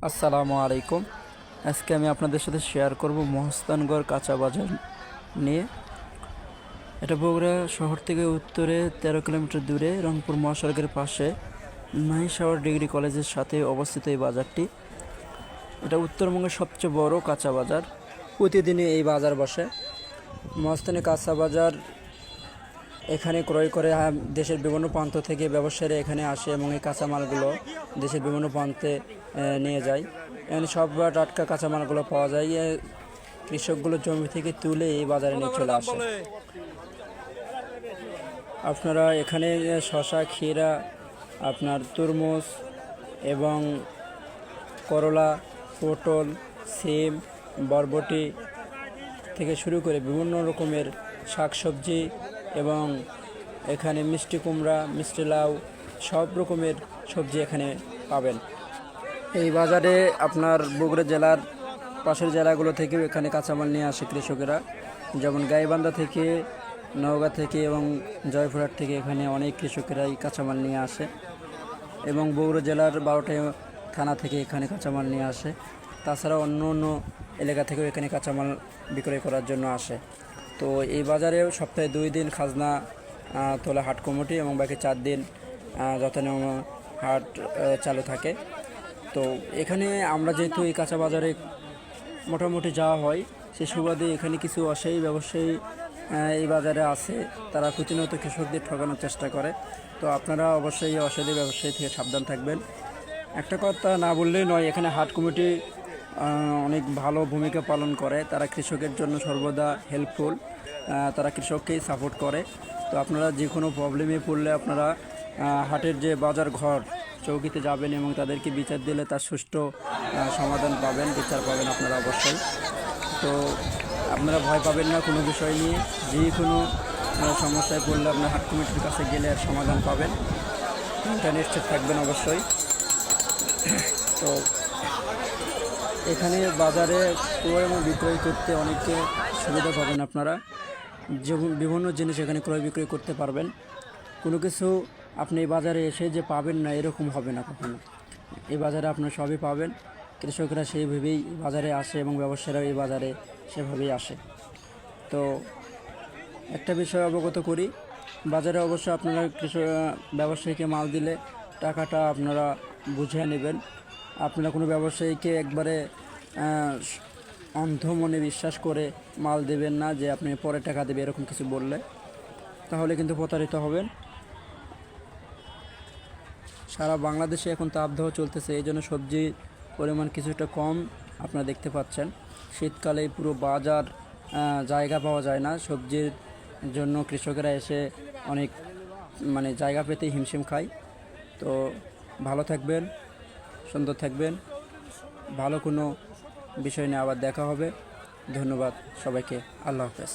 আসসালামু আলাইকুম। আজকে আমি আপনাদের সাথে শেয়ার করব মহাস্থানগড় কাঁচা বাজার নিয়ে। এটা বগুড়া শহর থেকে উত্তরে 13 কিলোমিটার দূরে রংপুর মহাসড়কের পাশে মাহিসাগর ডিগ্রি কলেজের সাথে অবস্থিত এই বাজারটি। এটা উত্তরবঙ্গের সবচেয়ে বড় কাঁচা বাজার। প্রতিদিনই এই বাজার বসে। মহাস্থানে কাঁচা বাজার এখানে ক্রয় করে দেশের বিভিন্ন প্রান্ত থেকে ব্যবসায়ীরা এখানে আসে এবং এই কাঁচামালগুলো দেশের বিভিন্ন প্রান্তে নিয়ে যায়। এখানে সব টাটকা কাঁচামালগুলো পাওয়া যায়। কৃষকগুলো জমি থেকে তুলে এই বাজারে নিয়ে চলে আসে। আপনারা এখানে শসা, ক্ষীরা, আপনার তরমুজ এবং করলা, পটল, সিম, বরবটি থেকে শুরু করে বিভিন্ন রকমের শাকসবজি এবং এখানে মিষ্টি কুমড়া, মিষ্টি লাউ সব রকমের সবজি এখানে পাবেন। এই বাজারে আপনার বগুড়া জেলার পাশের জেলাগুলো থেকেও এখানে কাঁচামাল নিয়ে আসে কৃষকেরা, যেমন গাইবান্ধা থেকে, নওগাঁ থেকে এবং জয়পুরহাট থেকে এখানে অনেক কৃষকেরাই কাঁচামাল নিয়ে আসে এবং বগুড়া জেলার 12টা থানা থেকে এখানে কাঁচামাল নিয়ে আসে। তাছাড়া অন্য অন্য এলাকা থেকেও এখানে কাঁচামাল বিক্রয় করার জন্য আসে। তো এই বাজারে সপ্তাহে 2 দিন খাজনা তোলা হাট কমিটি এবং বাকি 4 দিন যথানিয়ম হাট চালু থাকে। তো এখানে আমরা যেহেতু এই কাঁচা বাজারে মোটামুটি যাওয়া হয়, সে সুবাদে এখানে কিছু অসাধু ব্যবসায়ী এই বাজারে আছে, তারা প্রতিনিয়ত কৃষকদের ঠকানোর চেষ্টা করে। তো আপনারা অবশ্যই এই অসাধু ব্যবসায়ী থেকে সাবধান থাকবেন। একটা কথা না বললেই নয়, এখানে হাট কমিটি অনেক ভালো ভূমিকা পালন করে। তারা কৃষকের জন্য সর্বদা হেল্পফুল, তারা কৃষককেই সাপোর্ট করে। তো আপনারা যে কোনো প্রবলেমে পড়লে আপনারা হাটের যে বাজার ঘর চৌকিতে যাবেন এবং তাদেরকে বিচার দিলে তার সুষ্ঠু সমাধান পাবেন, বিচার পাবেন আপনারা অবশ্যই। তো আপনারা ভয় পাবেন না কোনো বিষয় নিয়ে। যে কোনো সমস্যায় পড়লে আপনার হাট কমিটির কাছে গেলে আর সমাধান পাবেন, এটা নিশ্চিত থাকবেন অবশ্যই। তো এখানে বাজারে ক্রয় এবং বিক্রয় করতে অনেকে সুবিধা পাবেন। আপনারা যেমন বিভিন্ন জিনিস এখানে ক্রয় বিক্রয় করতে পারবেন। কোনো কিছু আপনি এই বাজারে এসে যে পাবেন না এরকম হবে না কখনো। এই বাজারে আপনার সবই পাবেন। কৃষকরা সেইভাবেই বাজারে আসে এবং ব্যবসায়ীরা এই বাজারে সেভাবেই আসে। তো একটা বিষয় অবগত করি, বাজারে অবশ্য আপনারা ব্যবসায়ীকে মাল দিলে টাকাটা আপনারা বুঝে নেবেন। আপনারা কোনো ব্যবসায়ীকে একবারে অন্ধ মনে বিশ্বাস করে মাল দেবেন না, যে আপনি পরে টাকা দেবে এরকম কিছু বললে, তাহলে কিন্তু প্রতারিত হবেন। সারা বাংলাদেশে এখন তাপদাহ চলতেছে, এই জন্য সবজির পরিমাণ কিছুটা কম আপনারা দেখতে পাচ্ছেন। শীতকালে পুরো বাজার জায়গা পাওয়া যায় না, সবজির জন্য কৃষকেরা এসে অনেক জায়গা পেতেই হিমশিম খায়। তো ভালো থাকবেন, সুন্দর থাকবেন। ভালো কোনো বিষয় নিয়ে আবার দেখা হবে। ধন্যবাদ সবাইকে। আল্লাহ হাফেজ।